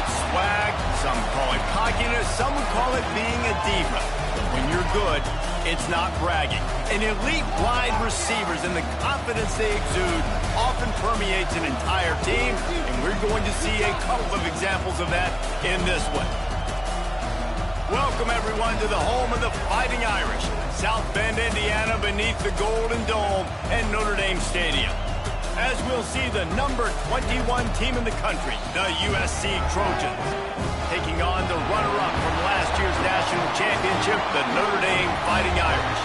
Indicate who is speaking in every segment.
Speaker 1: it swag, some call it cockiness, some would call it being a diva. But when you're good, it's not bragging. An elite wide receivers and the confidence they exude often permeates an entire team, and we're going to see a couple of examples of that in this one. Welcome, everyone, to the home of the Fighting Irish, South Bend, Indiana, beneath the Golden Dome and Notre Dame Stadium. As we'll see the number 21 team in the country, the USC Trojans, taking on the runner-up from last year's national championship, the Notre Dame Fighting Irish.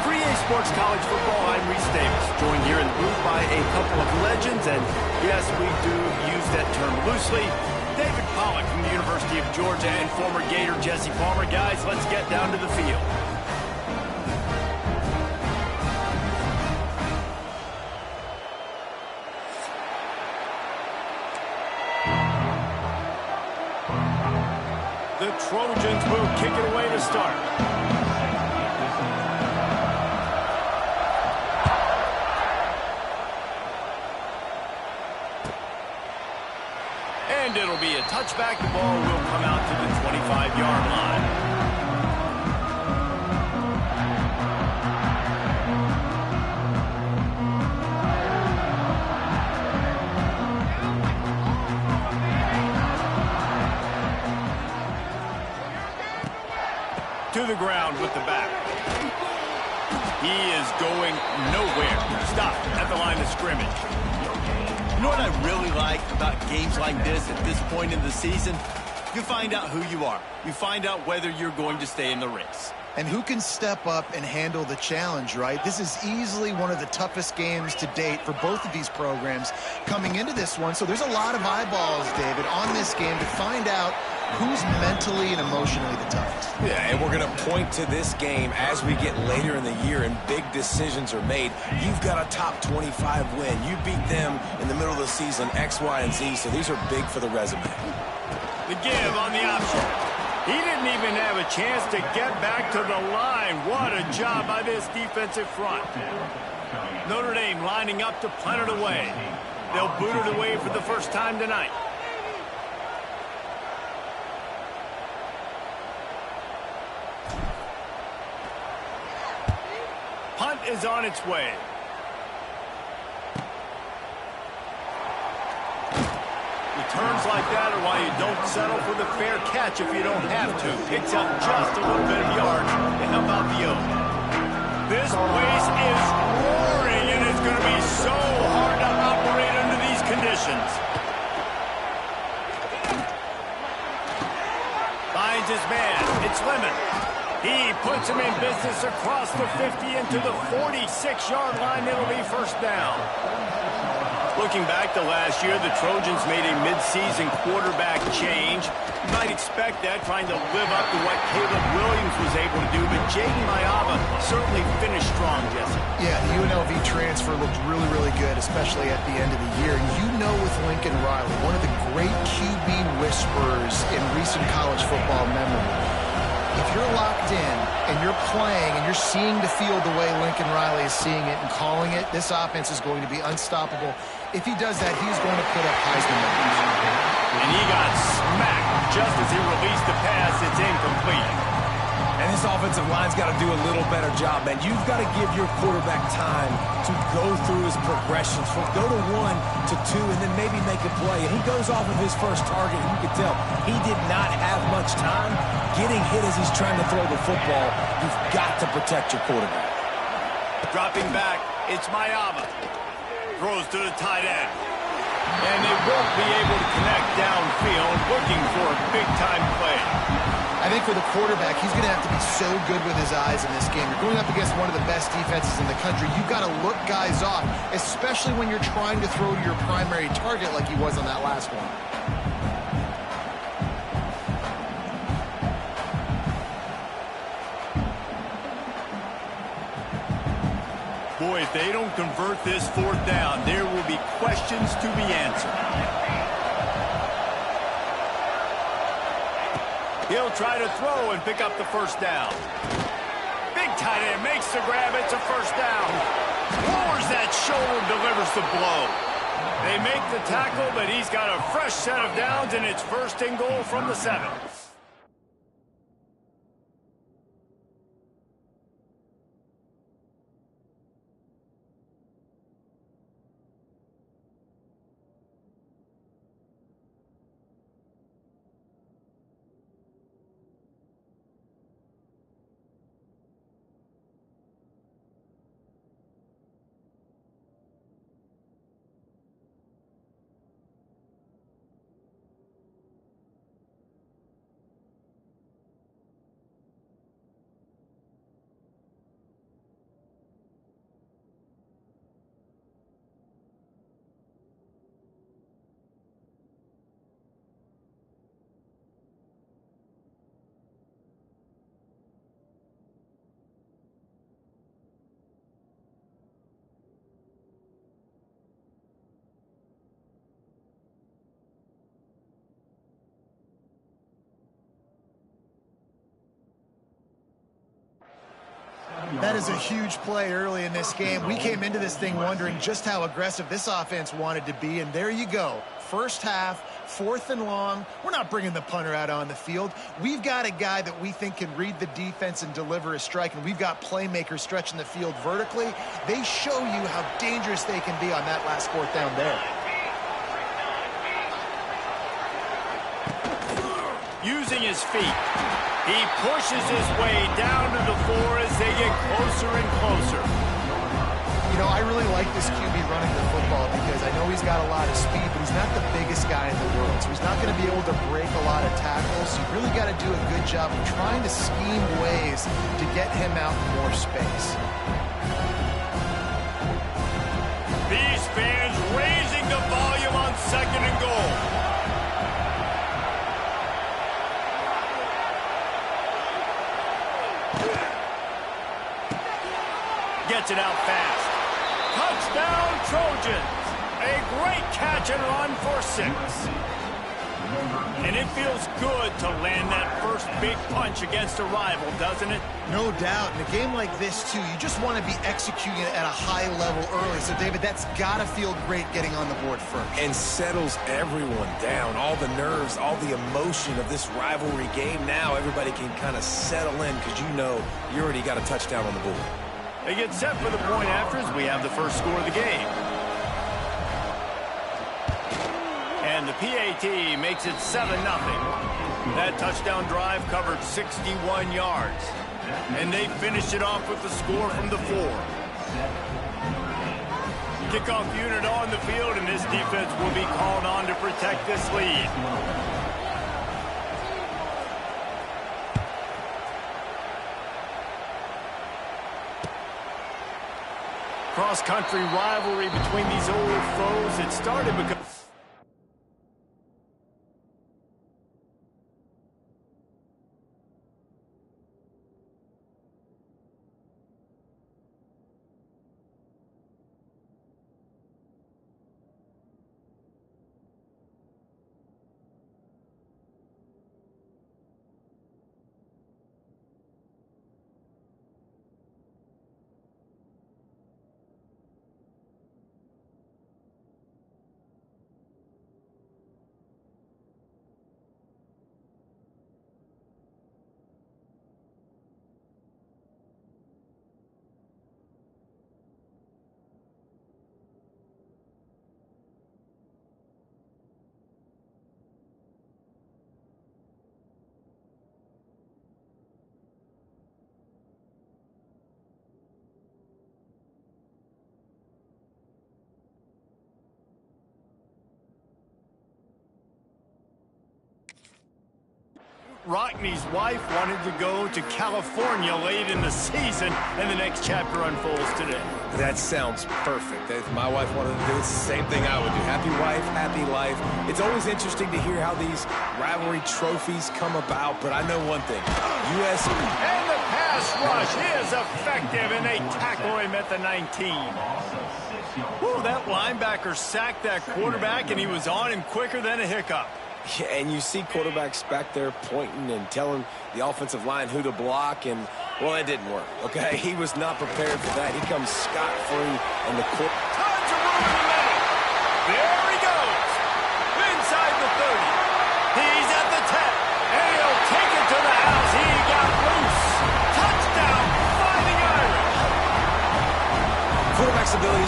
Speaker 1: For EA Sports College Football, I'm Reese Davis, joined here in the booth by a couple of legends, and yes, we do use that term loosely. David Pollack from the University of Georgia and former Gator Jesse Palmer. Guys, let's get down to the field. The Trojans will kick it away to start. And it'll be a touchback. The ball will come out to the 25-yard line. To the ground with the back. He is going nowhere. Stop at the line of scrimmage. You know what I really like about games like this at this point in the season? You find out who you are. You find out whether you're going to stay in the race.
Speaker 2: And who can step up and handle the challenge, right? This is easily one of the toughest games to date for both of these programs coming into this one. So there's a lot of eyeballs, David, on this game to find out who's mentally and emotionally the toughest.
Speaker 3: Yeah, and we're going to point to this game as we get later in the year and big decisions are made. You've got a top 25 win. You beat them in the middle of the season, X, Y, and Z, so these are big for the resume.
Speaker 1: The give on the option. He didn't even have a chance to get back to the line. What a job by this defensive front. Notre Dame lining up to punt it away. They'll boot it away for the first time tonight. Punt is on its way. Returns like that are why you don't settle for the fair catch if you don't have to. Picks up just a little bit of yards to help out the oath. This place is roaring, and it's going to be so hard to operate under these conditions. Finds his man. It's Lemon. He puts him in business across the 50 into the 46-yard line. It'll be first down. Looking back to last year, the Trojans made a mid-season quarterback change. You might expect that, trying to live up to what Caleb Williams was able to do, but Jaden Mayava certainly finished strong, Jesse.
Speaker 2: Yeah, the UNLV transfer looked really, really good, especially at the end of the year. And you know with Lincoln Riley, one of the great QB whisperers in recent college football memory. If you're locked in and you're playing and you're seeing the field the way Lincoln Riley is seeing it and calling it, this offense is going to be unstoppable. If he does that, he's going to put up Heisman numbers.
Speaker 1: And he got smacked just as he released the pass. It's incomplete.
Speaker 3: And this offensive line's got to do a little better job, man. You've got to give your quarterback time to go through his progressions from go to 1 to 2 and then maybe make a play. And he goes off of his first target. You can tell he did not have much time getting hit as he's trying to throw the football. You've got to protect your quarterback.
Speaker 1: Dropping back, it's Mayava. Throws to the tight end. And they won't be able to connect downfield, looking for a big-time play.
Speaker 2: I think for the quarterback, he's going to have to be so good with his eyes in this game. You're going up against one of the best defenses in the country. You've got to look guys off, especially when you're trying to throw to your primary target like he was on that last one.
Speaker 1: Boy, if they don't convert this fourth down, there will be questions to be answered. He'll try to throw and pick up the first down. Big tight end makes the grab. It's a first down. Lowers that shoulder, delivers the blow. They make the tackle, but he's got a fresh set of downs, and it's 1st and goal from the 7.
Speaker 2: That is a huge play early in this game. We came into this thing wondering just how aggressive this offense wanted to be, and there you go. First half, 4th and long. We're not bringing the punter out on the field. We've got a guy that we think can read the defense and deliver a strike, and we've got playmakers stretching the field vertically. They show you how dangerous they can be on that last 4th down there.
Speaker 1: Using his feet, he pushes his way down to the floor as they get closer and closer.
Speaker 2: You know, I really like this QB running the football because I know he's got a lot of speed, but he's not the biggest guy in the world, so he's not going to be able to break a lot of tackles. So you really got to do a good job of trying to scheme ways to get him out in more space.
Speaker 1: These fans raising the volume on 2nd and goal. Gets it out fast. Touchdown, Trojans. A great catch and run for 6. And it feels good to land that first big punch against a rival, doesn't it?
Speaker 2: No doubt. In a game like this, too, you just want to be executing it at a high level early. So, David, that's got to feel great getting on the board first.
Speaker 3: And settles everyone down. All the nerves, all the emotion of this rivalry game. Now everybody can kind of settle in because you know you already got a touchdown on the board.
Speaker 1: They get set for the point after as we have the first score of the game. And the PAT makes it 7-0. That touchdown drive covered 61 yards. And they finished it off with the score from the 4. Kickoff unit on the field, and this defense will be called on to protect this lead. Cross-country rivalry between these old foes. It started because... Rockney's wife wanted to go to California late in the season, and the next chapter unfolds today.
Speaker 3: That sounds perfect. If my wife wanted to do it, it's the same thing I would do. Happy wife, happy life. It's always interesting to hear how these rivalry trophies come about, but I know one thing. U.S.
Speaker 1: And the pass rush is effective, and they tackle him at the 19. Woo, that linebacker sacked that quarterback, and he was on him quicker than a hiccup.
Speaker 3: Yeah, and you see quarterbacks back there pointing and telling the offensive line who to block, and, well, it didn't work, okay? He was not prepared for that. He comes scot-free, and the
Speaker 1: Tons of room in the middle.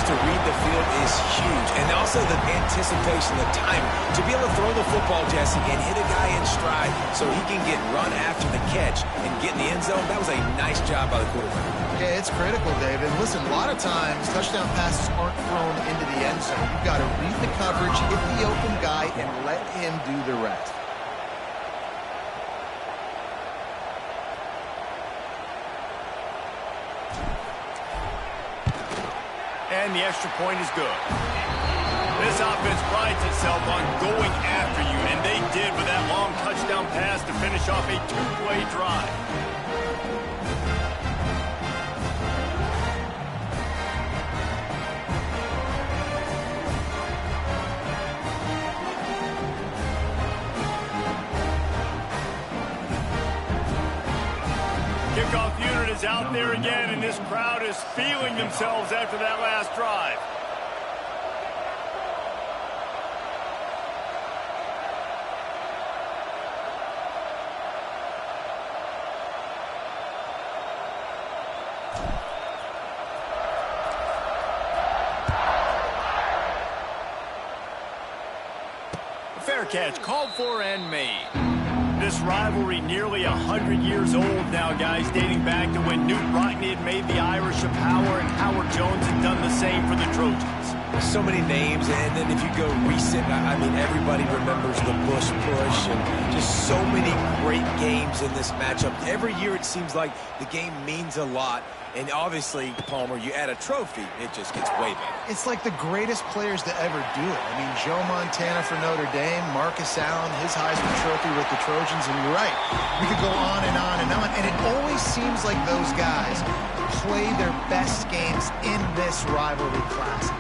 Speaker 3: to read the field is huge. And also the anticipation, the timing. To be able to throw the football, Jesse, and hit a guy in stride so he can get run after the catch and get in the end zone, that was a nice job by the quarterback.
Speaker 2: Yeah, it's critical, David. Listen, a lot of times touchdown passes aren't thrown into the end zone. You've got to read the coverage, hit the open guy, and let him do the rest.
Speaker 1: And the extra point is good. This offense prides itself on going after you, and they did with that long touchdown pass to finish off a two-play drive. Kickoff unit is out there again, and this crowd is feeling themselves after that last drive. A fair catch called for and made. This rivalry nearly 100 years old now, guys, dating back to when Newt Rockne had made the Irish a power and Howard Jones had done the same for the Trojans.
Speaker 3: So many names, and then if you go recent, I mean, everybody remembers the Bush push and just so many great games in this matchup. Every year it seems like the game means a lot, and obviously, Palmer, you add a trophy, it just gets way better.
Speaker 2: It's like the greatest players to ever do it. I mean, Joe Montana for Notre Dame, Marcus Allen, his Heisman Trophy with the Trojans, and you're right. We could go on and on and on, and it always seems like those guys play their best games in this rivalry classic.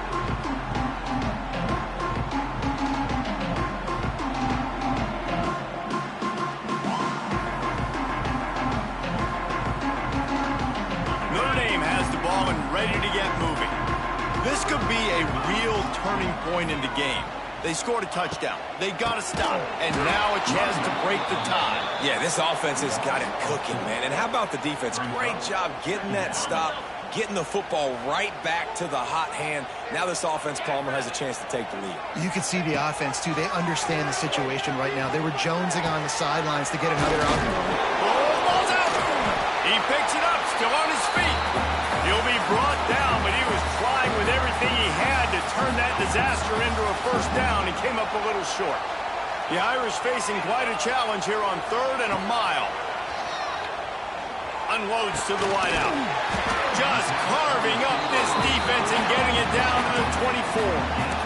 Speaker 1: Ready to get moving. This could be a real turning point in the game. They scored a touchdown. They got to stop. And now a chance to break the tie.
Speaker 3: Yeah, this offense has got it cooking, man. And how about the defense? Great job getting that stop, getting the football right back to the hot hand. Now this offense, Palmer, has a chance to take the lead.
Speaker 2: You can see the offense, too. They understand the situation right now. They were jonesing on the sidelines to get another out.
Speaker 1: Ball's out. He picks it up, still on his feet. He'll be brought down, but he was trying with everything he had to turn that disaster into a first down. He came up a little short. The Irish facing quite a challenge here on 3rd and a mile. Unloads to the wideout. Just carving up this defense and getting it down to the 24.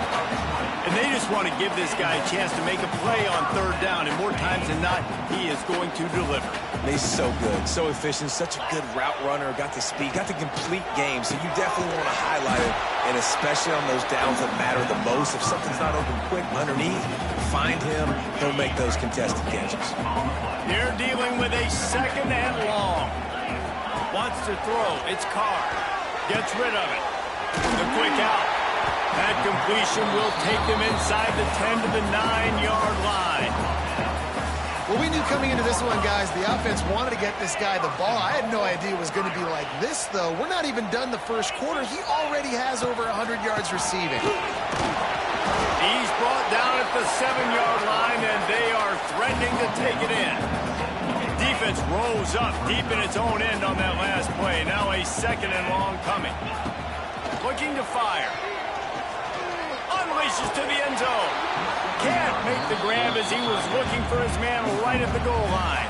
Speaker 1: And they just want to give this guy a chance to make a play on 3rd down, and more times than not, he is going to deliver.
Speaker 3: He's so good, so efficient, such a good route runner, got the speed, got the complete game, so you definitely want to highlight it, and especially on those downs that matter the most. If something's not open quick underneath, find him, he'll make those contested catches.
Speaker 1: They're dealing with a 2nd and long. Wants to throw, it's Carr. Gets rid of it. The quick out. That completion will take them inside the 10 to the 9-yard line.
Speaker 2: Well, we knew coming into this one, guys, the offense wanted to get this guy the ball. I had no idea it was going to be like this, though. We're not even done the first quarter. He already has over 100 yards receiving.
Speaker 1: He's brought down at the 7-yard line, and they are threatening to take it in. Defense rose up deep in its own end on that last play. Now a 2nd and long coming. Looking to fire. Unleashes to the end zone. Can't make the grab as he was looking for his man right at the goal line.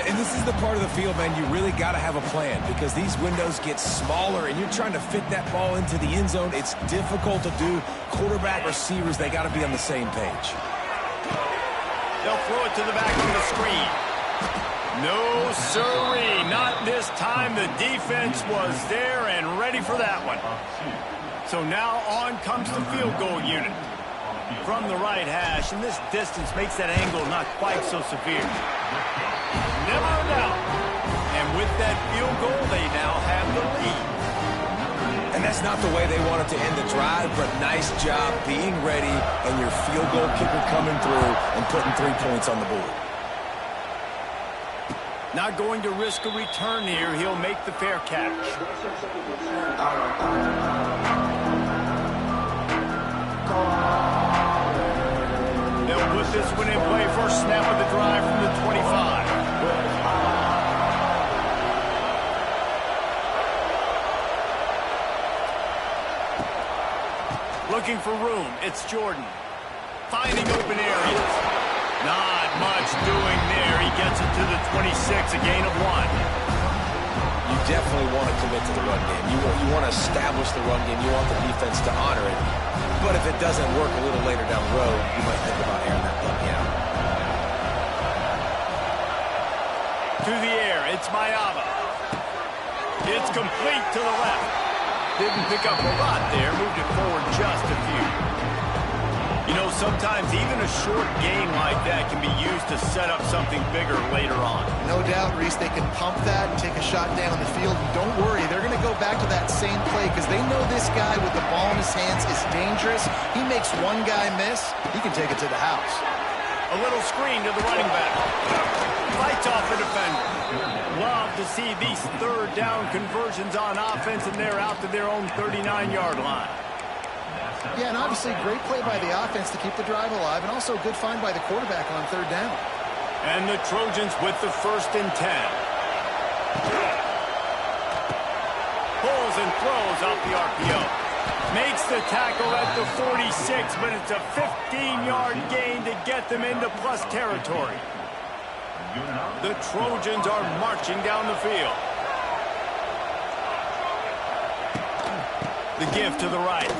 Speaker 3: And this is the part of the field, man, you really got to have a plan because these windows get smaller and you're trying to fit that ball into the end zone. It's difficult to do. Quarterback, receivers, they got to be on the same page.
Speaker 1: They'll throw it to the back of the screen. No, sirree, not this time. The defense was there and ready for that one. So now on comes the field goal unit. From the right hash, and this distance makes that angle not quite so severe. Never a doubt. And with that field goal, they now have the lead.
Speaker 3: And that's not the way they wanted to end the drive, but nice job being ready and your field goal kicker coming through and putting 3 points on the board.
Speaker 1: Not going to risk a return here. He'll make the fair catch. They'll put this one in play. First snap of the drive from the 25. Looking for room. It's Jordan. Finding open areas. Not much doing there. He gets it to the 26, a gain of 1.
Speaker 3: You definitely want to commit to the run game. You want to establish the run game. You want the defense to honor it. But if it doesn't work a little later down the road, you might think about airing that puppy out.
Speaker 1: To the air, it's Mayava. It's complete to the left. Didn't pick up a lot there, moved it forward just a few. You know, sometimes even a short game like that can be used to set up something bigger later on.
Speaker 2: No doubt, Reese, they can pump that and take a shot down the field. And don't worry, they're going to go back to that same play because they know this guy with the ball in his hands is dangerous. He makes one guy miss, he can take it to the house.
Speaker 1: A little screen to the running back. Fights off the defender. Love to see these third down conversions on offense, and they're out to their own 39-yard line.
Speaker 2: Yeah, and obviously great play by the offense to keep the drive alive, and also a good find by the quarterback on third down.
Speaker 1: And the Trojans with the 1st and 10. Pulls and throws off the RPO. Makes the tackle at the 46, but it's a 15-yard gain to get them into plus territory. The Trojans are marching down the field. The give to the right.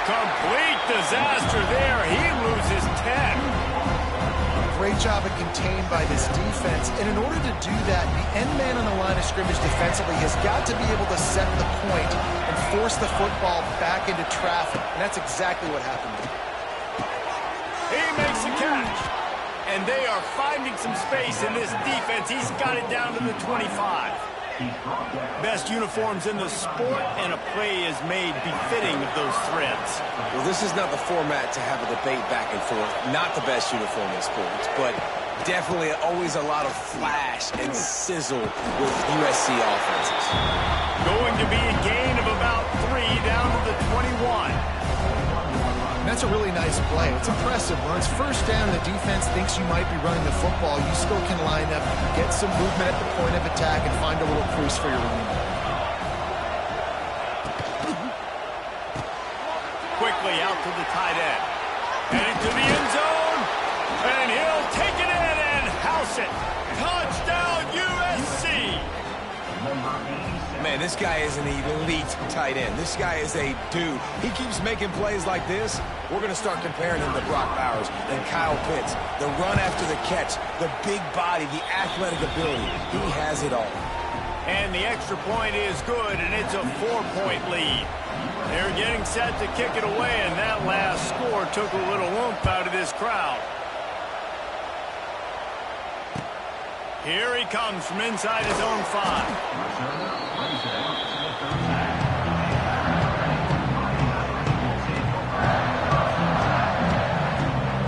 Speaker 1: Complete disaster there. He loses 10.
Speaker 2: Great job of contained by this defense. And in order to do that, the end man on the line of scrimmage defensively has got to be able to set the point and force the football back into traffic. And that's exactly what happened.
Speaker 1: He makes the catch. And they are finding some space in this defense. He's got it down to the 25. Best uniforms in the sport, and a play is made befitting of those threads.
Speaker 3: Well, this is not the format to have a debate back and forth. Not the best uniform in sports, but definitely always a lot of flash and sizzle with USC offenses.
Speaker 1: Going to be a gain of about 3 down to the 21.
Speaker 2: That's a really nice play. It's impressive. When it's first down, the defense thinks you might be running the football. You still can line up, get some movement at the point of attack, and find a little crease for your running back.
Speaker 1: Quickly out to the tight end. Heading to the end zone. And he'll take it in and house it. Touchdown, USC.
Speaker 3: Man, this guy is an elite tight end. This guy is a dude. He keeps making plays like this. We're going to start comparing him to Brock Bowers and Kyle Pitts. The run after the catch, the big body, the athletic ability. He has it all.
Speaker 1: And the extra point is good, and it's a 4-point lead. They're getting set to kick it away, and that last score took a little oomph out of this crowd. Here he comes from inside his own 5.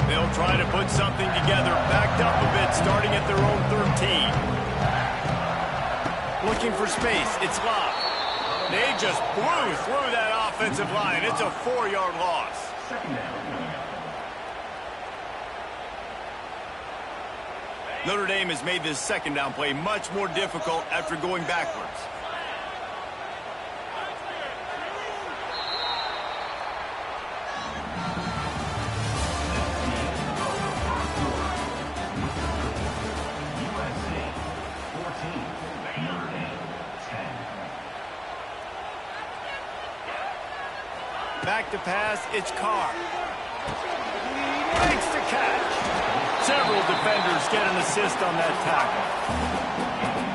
Speaker 1: They'll try to put something together, backed up a bit, starting at their own 13. Looking for space, it's Love. They just blew through that offensive line. It's a 4-yard loss. Notre Dame has made this second down play much more difficult after going backwards. Back to pass, it's Carr. Makes the catch. Several defenders get an assist on that tackle.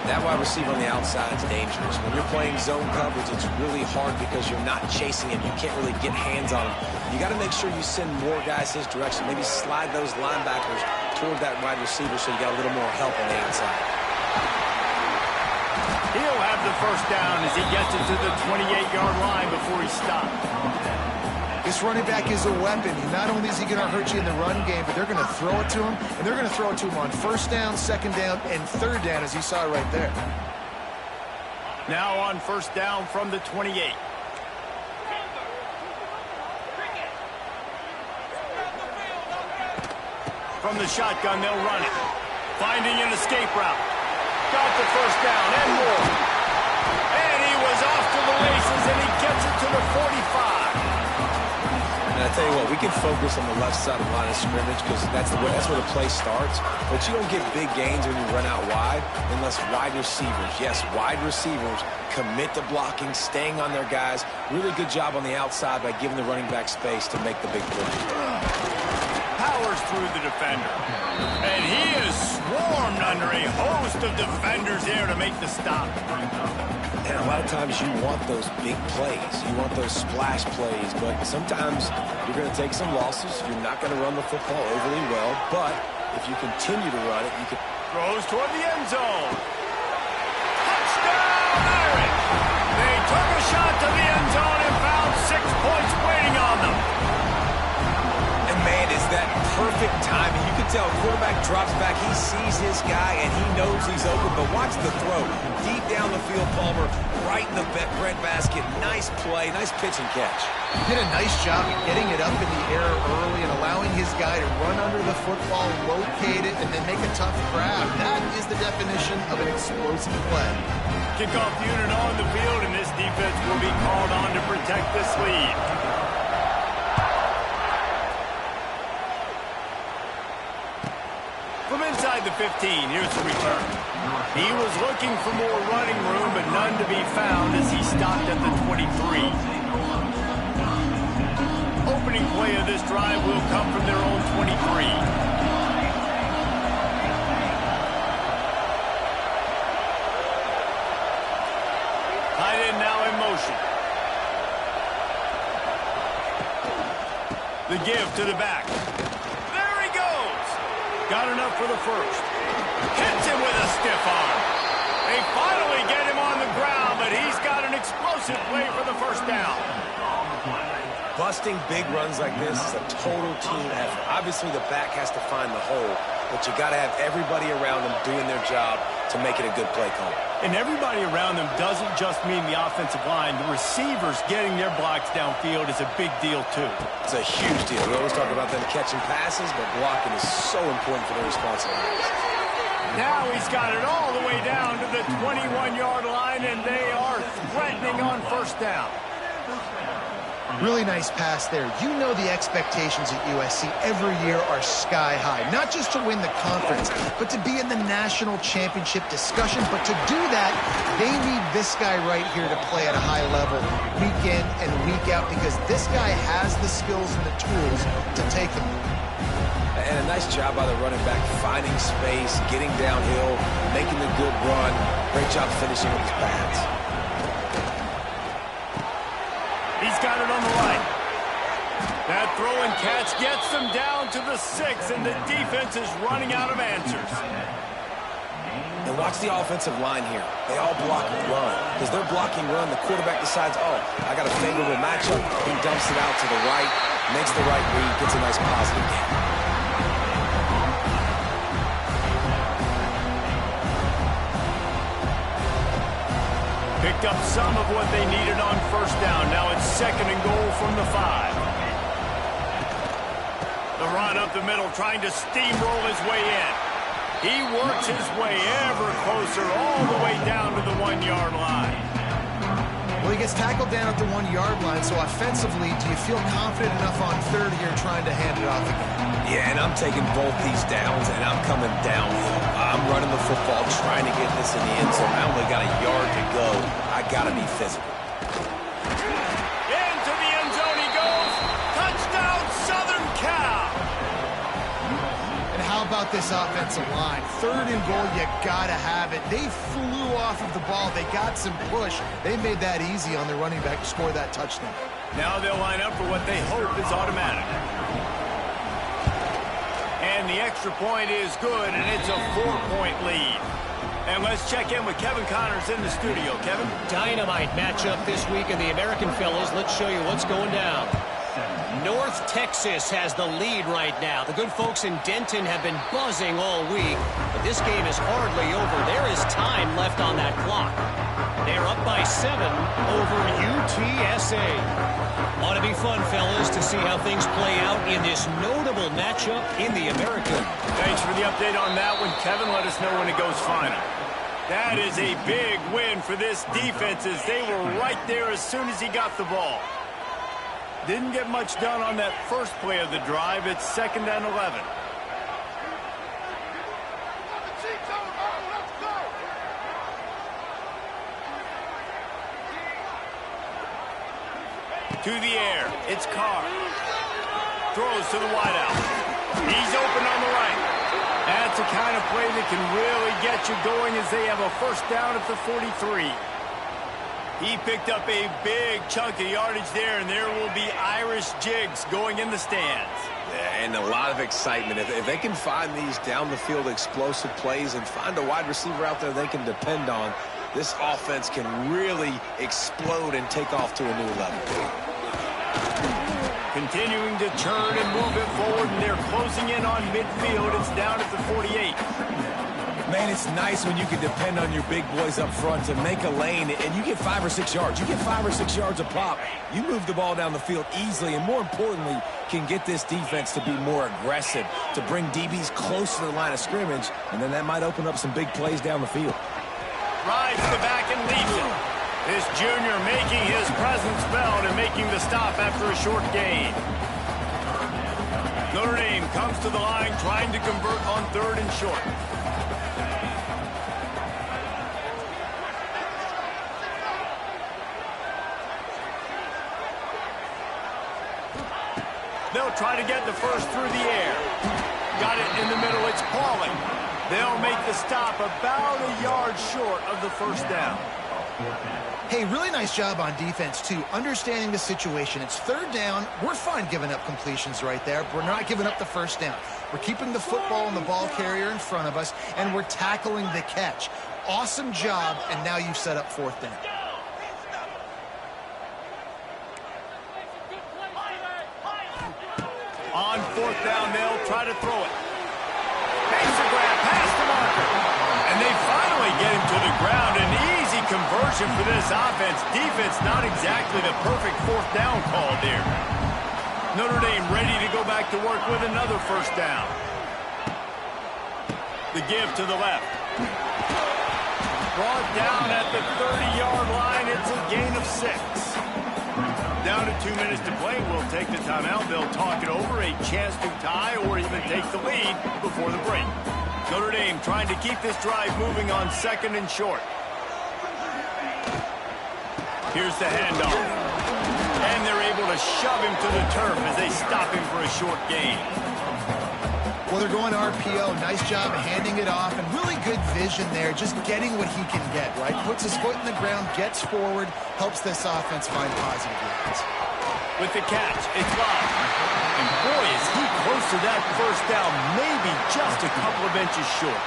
Speaker 3: That wide receiver on the outside is dangerous. When you're playing zone coverage, it's really hard because you're not chasing him. You can't really get hands on him. You got to make sure you send more guys his direction. Maybe slide those linebackers toward that wide receiver so you got a little more help on the outside.
Speaker 1: He'll have the first down as he gets it to the 28-yard line before he stops.
Speaker 2: This running back is a weapon. Not only is he going to hurt you in the run game, but they're going to throw it to him, and they're going to throw it to him on first down, second down, and third down, as you saw right there.
Speaker 1: Now on first down from the 28. From the shotgun, they'll run it. Finding an escape route. Got the first down and more. And he was off to the races, and he gets it to the 45.
Speaker 3: And I tell you what, we can focus on the left side of the line of scrimmage because that's where the play starts. But you don't get big gains when you run out wide unless wide receivers, yes, wide receivers, commit to blocking, staying on their guys. Really good job on the outside by giving the running back space to make the big play.
Speaker 1: Powers through the defender. And he is swarmed under a host of defenders there to make the stop.
Speaker 3: And a lot of times you want those big plays. You want those splash plays. But sometimes you're going to take some losses. You're not going to run the football overly well. But if you continue to run it, you can...
Speaker 1: Throws toward the end zone. Touchdown, Irish! They took a shot to the end zone and found 6 points waiting on them.
Speaker 3: And, man, is that perfect timing. You can tell quarterback drops back. He sees his guy, and he knows he's open. But watch the throw. Deep down the field, Palmer, right in the bread basket. Nice play, nice pitch and catch.
Speaker 2: He did a nice job of getting it up in the air early and allowing his guy to run under the football, locate it, and then make a tough grab. That is the definition of an explosive play.
Speaker 1: Kickoff unit on the field, and this defense will be called on to protect this lead. From inside the 15, here's the return. He was looking for more running room, but none to be found as he stopped at the 23. Opening play of this drive will come from their own 23. Tight end now in motion. The give to the back. There he goes. Got enough for the first. Hits him with a stiff arm. They finally get him on the ground, but he's got an explosive play for the first down.
Speaker 3: Busting big runs like this is a total team effort. Obviously, the back has to find the hole, but you got to have everybody around them doing their job to make it a good play call.
Speaker 1: And everybody around them doesn't just mean the offensive line. The receivers getting their blocks downfield is a big deal, too.
Speaker 3: It's a huge deal. We always talk about them catching passes, but blocking is so important for their responsibilities.
Speaker 1: Now he's got it all the way down to the 21-yard line, and they are threatening on first down.
Speaker 2: Really nice pass there. You know the expectations at USC every year are sky high. Not just to win the conference, but to be in the national championship discussion. But to do that, they need this guy right here to play at a high level week in and week out because this guy has the skills and the tools to take them.
Speaker 3: And a nice job by the running back, finding space, getting downhill, making the good run. Great job finishing with his pads.
Speaker 1: He's got it on the right. That throw and catch gets them down to the 6, and the defense is running out of answers.
Speaker 3: And watch the offensive line here. They all block run. Because they're blocking run, the quarterback decides, oh, I got a favorable matchup. He dumps it out to the right, makes the right read, gets a nice positive gain.
Speaker 1: Picked up some of what they needed on first down. Now it's 2nd and goal from the 5. The run up the middle, trying to steamroll his way in. He works his way ever closer, all the way down to the 1-yard line.
Speaker 2: Well, he gets tackled down at the 1-yard line, so offensively, do you feel confident enough on third here trying to hand it off again?
Speaker 3: Yeah, and I'm taking both these downs, and I'm coming downhill. I'm running the football, trying to get this in the end zone. I only got a yard to go. I got to be physical.
Speaker 1: Into the end zone he goes. Touchdown, Southern Cal.
Speaker 2: And how about this offensive line? 3rd and goal, you got to have it. They flew off of the ball. They got some push. They made that easy on their running back to score that touchdown.
Speaker 1: Now they'll line up for what they hope is automatic. And the extra point is good, and it's a 4-point lead. And let's check in with Kevin Connors in the studio. Kevin?
Speaker 4: Dynamite matchup this week in the American fellas. Let's show you what's going down. North Texas has the lead right now. The good folks in Denton have been buzzing all week, but this game is hardly over. There is time left on that clock. They're up by 7 over UTSA. Ought to be fun, fellas, to see how things play out in this notable matchup in the American.
Speaker 1: Thanks for the update on that one, Kevin. Let us know when it goes final. That is a big win for this defense as they were right there as soon as he got the ball. Didn't get much done on that first play of the drive. It's 2nd and 11. To the air, it's Carr. Throws to the wideout. He's open on the right. That's the kind of play that can really get you going as they have a first down at the 43. He picked up a big chunk of yardage there, and there will be Irish jigs going in the stands.
Speaker 3: Yeah, and a lot of excitement. If they can find these down-the-field explosive plays and find a wide receiver out there they can depend on, this offense can really explode and take off to a new level.
Speaker 1: Continuing to turn and move it forward, and they're closing in on midfield. It's down at the 48.
Speaker 3: Man, it's nice when you can depend on your big boys up front to make a lane, and you get 5 or 6 yards. You get 5 or 6 yards a pop. You move the ball down the field easily, and more importantly, can get this defense to be more aggressive, to bring DBs close to the line of scrimmage, and then that might open up some big plays down the field.
Speaker 1: Rides the back and leads it. This junior making his presence felt and making the stop after a short gain. Notre Dame comes to the line trying to convert on 3rd and short. They'll try to get the first through the air. Got it in the middle. It's Pauling. They'll make the stop about a yard short of the first down.
Speaker 2: Hey, really nice job on defense, too, understanding the situation. It's 3rd down. We're fine giving up completions right there. We're not giving up the first down. We're keeping the football and the ball carrier in front of us, and we're tackling the catch. Awesome job, and now you've set up 4th down.
Speaker 1: On 4th down, they'll try to throw it. Makes the grab past the marker. And they finally get him to the ground. An easy conversion for this offense. Defense not exactly the perfect 4th down call there. Notre Dame ready to go back to work with another first down. The give to the left. Brought down at the 30-yard line. It's a gain of 6. Down to 2 minutes to play. We'll take the timeout. They'll talk it over. A chance to tie or even take the lead before the break. Notre Dame trying to keep this drive moving on 2nd and short. Here's the handoff. And they're able to shove him to the turf as they stop him for a short gain.
Speaker 2: Well, they're going RPO. Nice job handing it off, and really good vision there, just getting what he can get, right? Puts his foot in the ground, gets forward, helps this offense find positive yards.
Speaker 1: With the catch, it's live. And boy, is he close to that first down, maybe just a couple of inches short.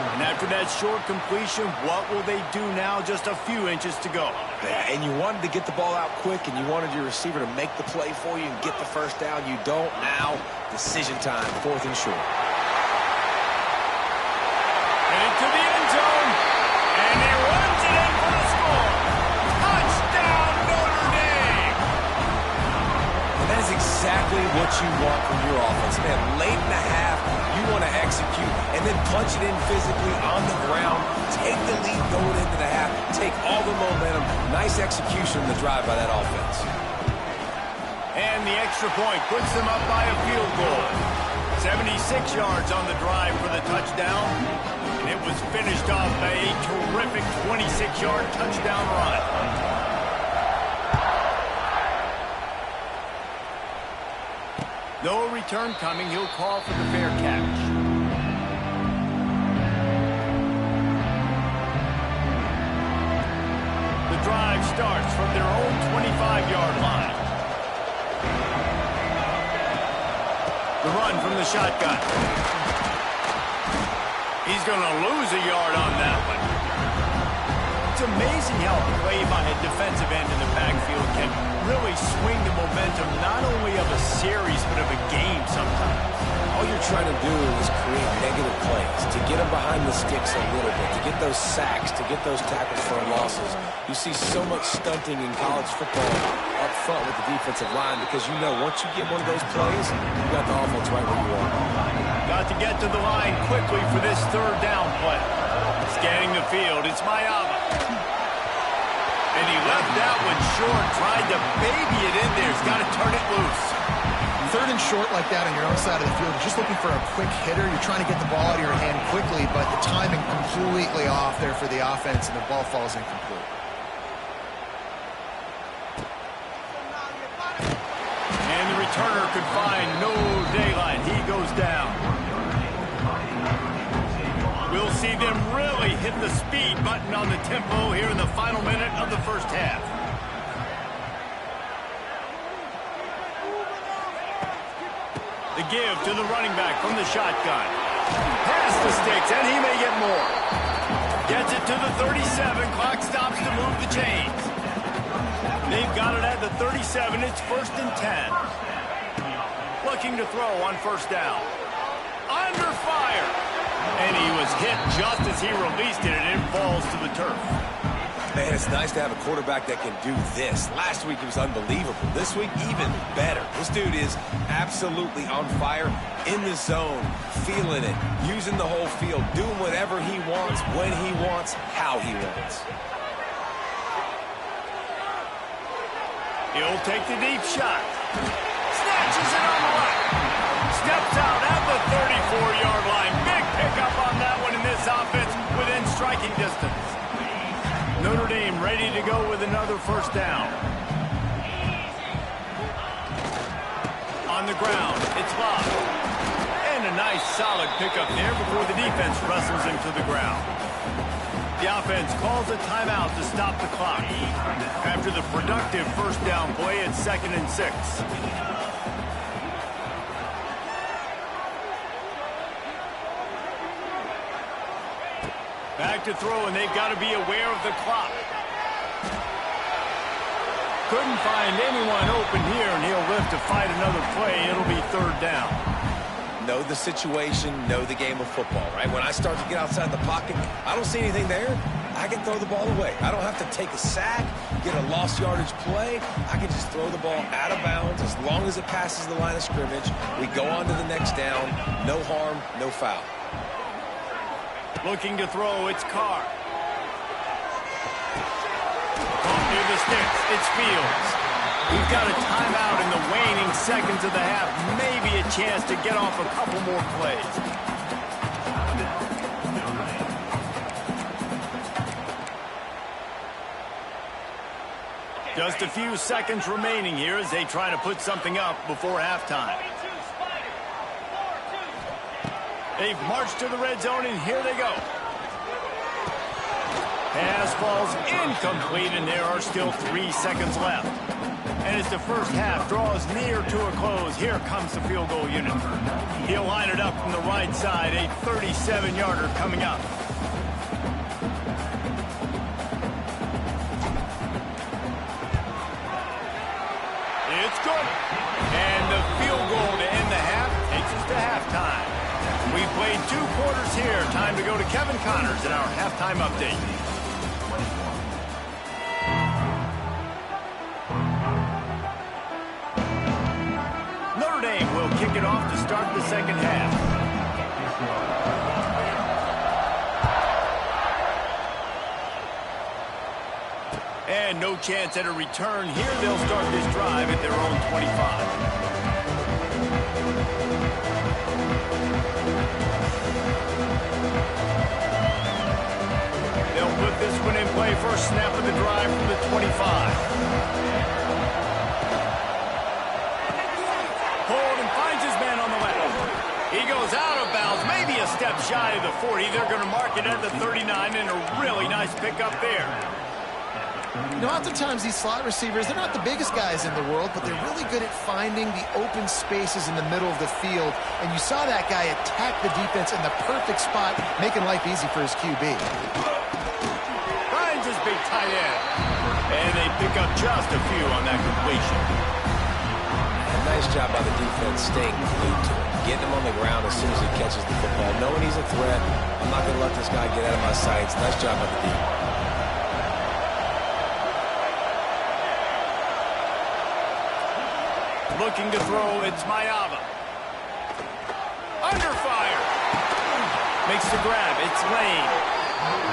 Speaker 1: And after that short completion, what will they do now? Just a few inches to go.
Speaker 3: Yeah, and you wanted to get the ball out quick, and you wanted your receiver to make the play for you and get the first down. You don't now. Decision time, 4th and short.
Speaker 1: Into the end zone, and he runs it in for the score. Touchdown, Notre Dame!
Speaker 3: And that is exactly what you want from your offense, man. Late in the half, you want to execute and then punch it in physically on the ground, take the lead going into the half, take all the momentum. Nice execution in the drive by that offense.
Speaker 1: And the extra point puts them up by a field goal. 76 yards on the drive for the touchdown. And it was finished off by a terrific 26-yard touchdown run. No return coming. He'll call for the fair catch. The drive starts from their own 25-yard line. The run from the shotgun. He's going to lose a yard on that one. It's amazing how a play by a defensive end in the backfield can really swing the momentum not only of a series but of a game sometimes.
Speaker 3: All you're trying to do is create negative plays, to get them behind the sticks a little bit, to get those sacks, to get those tackles for losses. You see so much stunting in college football up front with the defensive line because you know once you get one of those plays, you got the offense right where you are.
Speaker 1: Got to get to the line quickly for this third down play. Scanning the field, it's Mayava. And he left that one short, tried to baby it in there. He's got to turn it loose.
Speaker 2: Third and short like that on your own side of the field, you're just looking for a quick hitter. You're trying to get the ball out of your hand quickly, but the timing completely off there for the offense, and the ball falls incomplete.
Speaker 1: And the returner could find no daylight. He goes down. We'll see them really hit the speed button on the tempo here in the final minute of the first half. The give to the running back from the shotgun. Past the sticks, and he may get more. Gets it to the 37. Clock stops to move the chains. They've got it at the 37. It's 1st and 10. Looking to throw on first down. Under fire. And he was hit just as he released it, and it falls to the turf.
Speaker 3: Man, it's nice to have a quarterback that can do this. Last week, it was unbelievable. This week, even better. This dude is absolutely on fire, in the zone, feeling it, using the whole field, doing whatever he wants, when he wants, how he wants.
Speaker 1: He'll take the deep shot. Snatches it on the left. Steps out at the 34-yard line. Big pickup on that one in this offense within striking distance. Notre Dame ready to go with another first down. On the ground, it's Love. And a nice solid pickup there before the defense wrestles him to the ground. The offense calls a timeout to stop the clock. After the productive first down play, it's 2nd and 6. Back to throw, and they've got to be aware of the clock. Couldn't find anyone open here, and he'll live to fight another play. It'll be 3rd down.
Speaker 3: Know the situation, know the game of football, right? When I start to get outside the pocket, I don't see anything there. I can throw the ball away. I don't have to take a sack, get a lost yardage play. I can just throw the ball out of bounds as long as it passes the line of scrimmage. We go on to the next down. No harm, no foul.
Speaker 1: Looking to throw, it's Carr. Caught near the sticks, it's Fields. We've got a timeout in the waning seconds of the half. Maybe a chance to get off a couple more plays. Just a few seconds remaining here as they try to put something up before halftime. They've marched to the red zone, and here they go. Pass falls incomplete, and there are still 3 seconds left. And as the first half draws near to a close, here comes the field goal unit. He'll line it up from the right side, a 37-yarder coming up. It's good. And the field goal to end the half takes us to halftime. We've played 2 quarters here. Time to go to Kevin Connors in our halftime update. Notre Dame will kick it off to start the second half. And no chance at a return here. They'll start this drive at their own 25. Put this one in play. First snap of the drive from the 25. Hold and finds his man on the left. He goes out of bounds, maybe a step shy of the 40. They're going to mark it at the 39, and a really nice pickup there.
Speaker 2: You know, oftentimes these slot receivers, they're not the biggest guys in the world, but they're really good at finding the open spaces in the middle of the field. And you saw that guy attack the defense in the perfect spot, making life easy for his QB.
Speaker 1: His big tight end. And they pick up just a few on that completion.
Speaker 3: And nice job by the defense staying glued to him. Getting him on the ground as soon as he catches the football. Knowing he's a threat, I'm not going to let this guy get out of my sights. Nice job by the defense.
Speaker 1: Looking to throw, it's Mayava. Under fire. Makes the grab, it's Lane.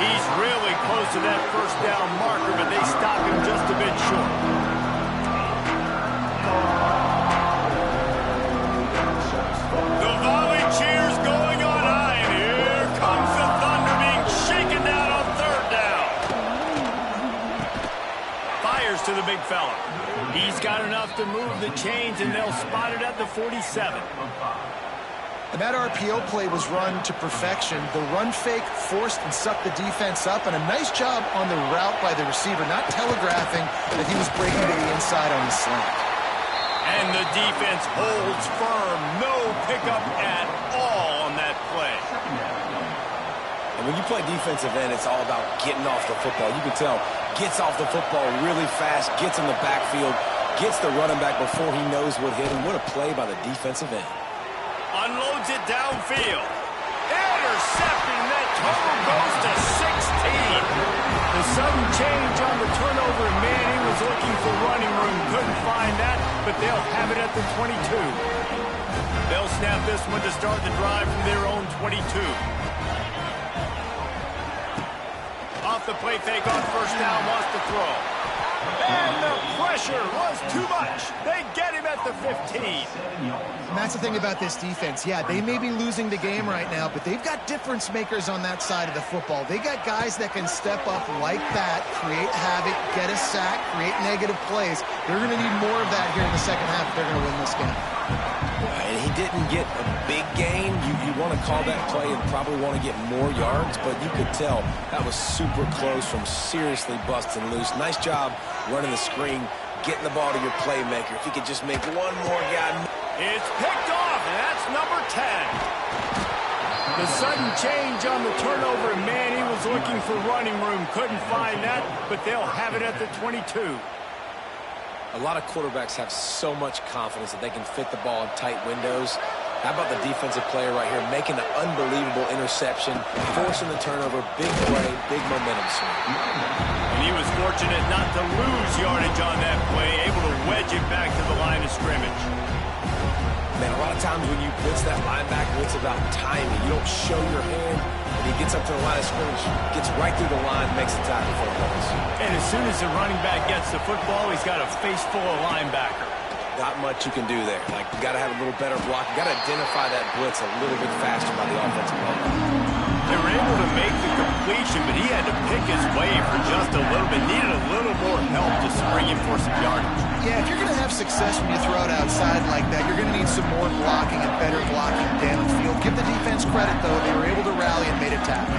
Speaker 1: He's really close to that first down marker, but they stop him just a bit short. The volley cheers going on high, and here comes the Thunder being shaken down on third down. Fires to the big fella. He's got enough to move the chains, and they'll spot it at the 47.
Speaker 2: And that RPO play was run to perfection. The run fake forced and sucked the defense up, and a nice job on the route by the receiver, not telegraphing that he was breaking to the inside on the slant.
Speaker 1: And the defense holds firm. No pickup at all on that play.
Speaker 3: And when you play defensive end, it's all about getting off the football. You can tell, gets off the football really fast, gets in the backfield, gets the running back before he knows what hit him. What a play by the defensive end.
Speaker 1: Unloads it downfield. Intercepting. That total goes to 16. The sudden change on the turnover, and man, he was looking for running room. Couldn't find that, but they'll have it at the 22. They'll snap this one to start the drive from their own 22. Off the play fake on first down, wants to throw. And the pressure was too much. They get him at the 15.
Speaker 2: And that's the thing about this defense. Yeah, they may be losing the game right now, but they've got difference makers on that side of the football. They got guys that can step up like that, create havoc, get a sack, create negative plays. They're going to need more of that here in the second half if they're going to win this game.
Speaker 3: And he didn't get a big gain. You want to call that play and probably want to get more yards, but you could tell that was super close from seriously busting loose. Nice job running the screen, getting the ball to your playmaker. If he could just make one more guy.
Speaker 1: It's picked off, and that's number 10. The sudden change on the turnover, and man, he was looking for running room. Couldn't find that, but they'll have it at the 22.
Speaker 3: A lot of quarterbacks have so much confidence that they can fit the ball in tight windows. How about the defensive player right here making an unbelievable interception, forcing the turnover, big play, big momentum swing.
Speaker 1: And he was fortunate not to lose yardage on that play, able to wedge it back to the line of scrimmage.
Speaker 3: Man, a lot of times when you blitz that linebacker, it's about timing. You don't show your hand. When he gets up to the line of scrimmage, gets right through the line, makes the tackle for a loss.
Speaker 1: And as soon as the running back gets the football, he's got a face full of linebacker.
Speaker 3: Not much you can do there. Like, you got to have a little better block. You got to identify that blitz a little bit faster by the offensive line.
Speaker 1: They were able to make the completion, but he had to pick his way for just a little bit. Needed a little more help to spring him for some yardage.
Speaker 2: Yeah, if you're going to have success when you throw it outside like that, you're going to need some more blocking and better blocking downfield. Give the defense credit, though. They were able to rally and made a tackle.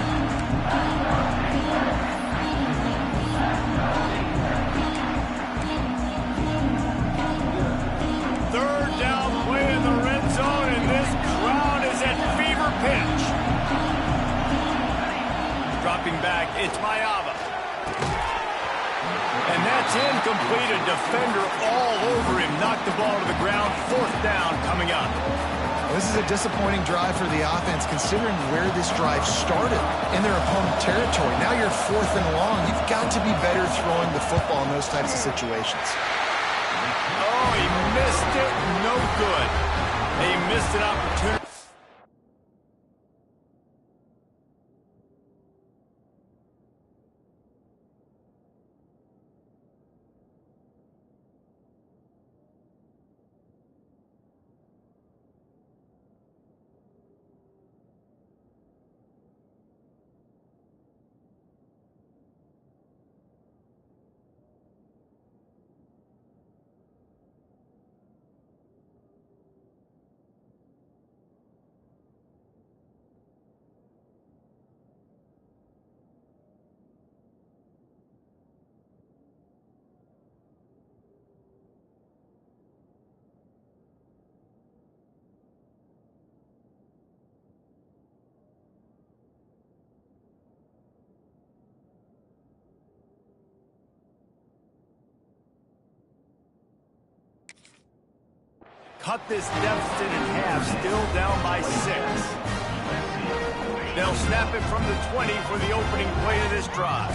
Speaker 1: Third down play in the red zone, and this crowd is at fever pitch. Dropping back, it's Mayava. And that's incomplete. A defender all over him. Knocked the ball to the ground. Fourth down coming up.
Speaker 2: This is a disappointing drive for the offense, considering where this drive started in their opponent territory. Now you're fourth and long. You've got to be better throwing the football in those types of situations.
Speaker 1: Oh, he missed it. No good. They missed an opportunity. cut this deficit in half, still down by 6. They'll snap it from the 20 for the opening play of this drive.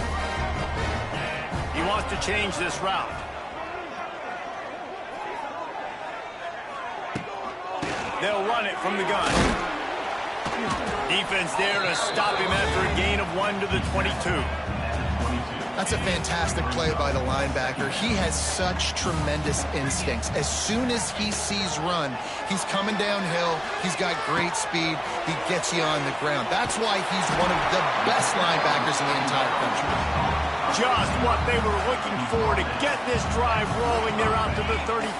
Speaker 1: He wants to change this route. They'll run it from the gun. Defense there to stop him after a gain of 1 to the 22.
Speaker 2: That's a fantastic play by the linebacker. He has such tremendous instincts. As soon as he sees run, he's coming downhill. He's got great speed. He gets you on the ground. That's why he's one of the best linebackers in the entire country.
Speaker 1: Just what they were looking for to get this drive rolling. They're out to the 35.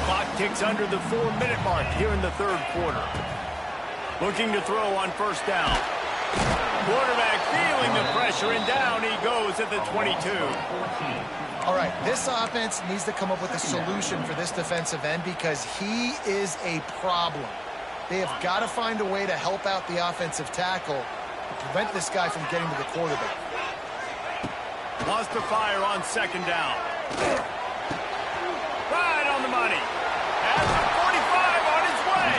Speaker 1: Clock ticks under the 4-minute mark here in the third quarter. Looking to throw on first down. Quarterback feeling the pressure, and down he goes at the 22.
Speaker 2: All right, this offense needs to come up with a solution for this defensive end because he is a problem. They have got to find a way to help out the offensive tackle to prevent this guy from getting to the quarterback.
Speaker 1: Wants to fire on second down. Right on the money. Has the 45 on its way.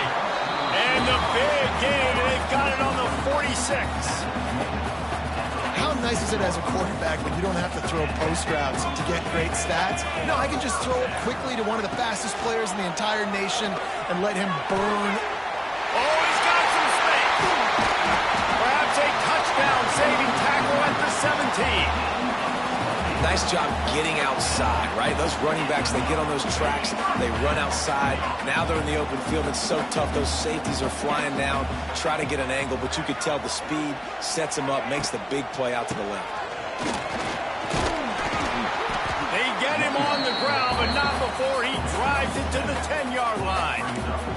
Speaker 1: And the big gain, they've got it on the 46.
Speaker 2: How nice is it as a quarterback when you don't have to throw post routes to get great stats? No, I can just throw it quickly to one of the fastest players in the entire nation and let him burn.
Speaker 1: Oh, he's got some space. Perhaps a touchdown-saving tackle at the 17.
Speaker 3: Nice job getting outside, right? Those running backs, they get on those tracks, they run outside. Now they're in the open field. It's so tough. Those safeties are flying down, try to get an angle, but you could tell the speed sets him up, makes the big play out to the left.
Speaker 1: They get him on the ground, but not before he drives it to the 10-yard line.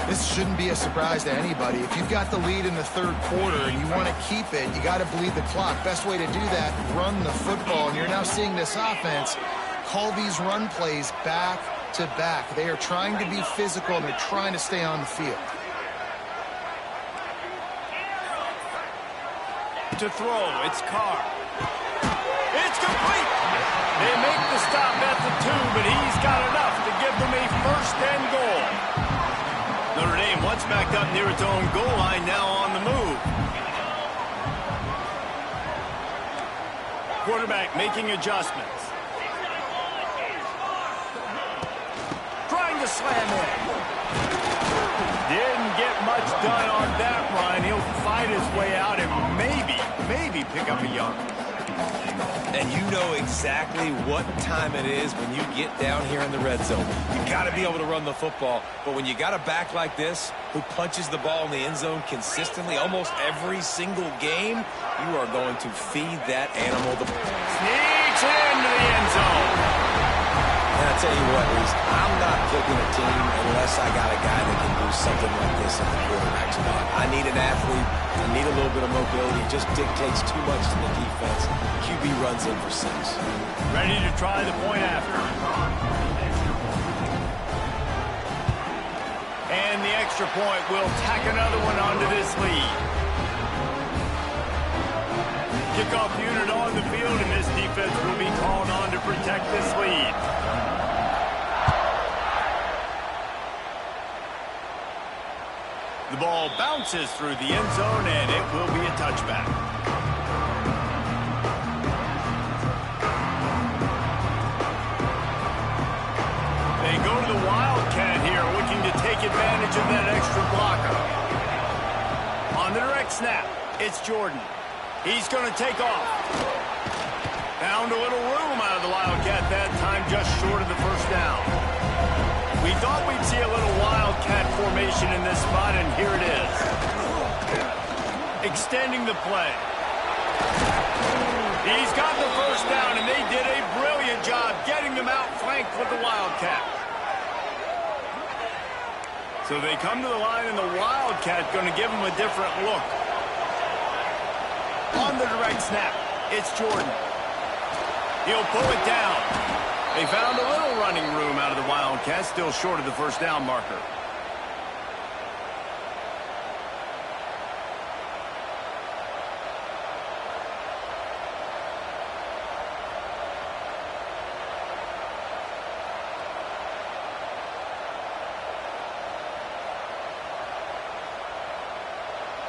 Speaker 2: This shouldn't be a surprise to anybody. If you've got the lead in the third quarter and you want to keep it, you got to bleed the clock. Best way to do that, run the football. And you're now seeing this offense call these run plays back to back. They are trying to be physical, and they're trying to stay on the field.
Speaker 1: To throw, it's Carr. It's complete. They make the stop at the 2, but he's got enough to give them a first and goal. Notre Dame once backed up near its own goal line, now on the move. Quarterback making adjustments. Trying to slam in. Didn't get much done on that run. He'll fight his way out and maybe pick up a yard.
Speaker 3: And you know exactly what time it is when you get down here in the red zone. You got to be able to run the football, but when you got a back like this who punches the ball in the end zone consistently almost every single game, you are going to feed that animal the ball.
Speaker 1: Sneaks into the end zone.
Speaker 3: And I tell you what, Reese, I'm not picking a team unless I got a guy that can do something like this in the quarterback spot. I need an athlete. I need a little bit of mobility. It just dictates too much to the defense. QB runs in for 6.
Speaker 1: Ready to try the point after. And the extra point will tack another one onto this lead. Kickoff unit on the field, and this defense will be called on to protect this lead. The ball bounces through the end zone, and it will be a touchback. They go to the Wildcat here, looking to take advantage of that extra blocker. On the direct snap, it's Jordan. He's going to take off. Found a little room out of the Wildcat that time, just short of the first down. We thought we'd see a little Wildcat formation in this spot, and here it is. Extending the play. He's got the first down, and they did a brilliant job getting them out flanked with the Wildcat. So they come to the line, and the Wildcat going to give them a different look. On the direct snap, it's Jordan. He'll pull it down. They found a little running room out of the Wildcats, still short of the first down marker.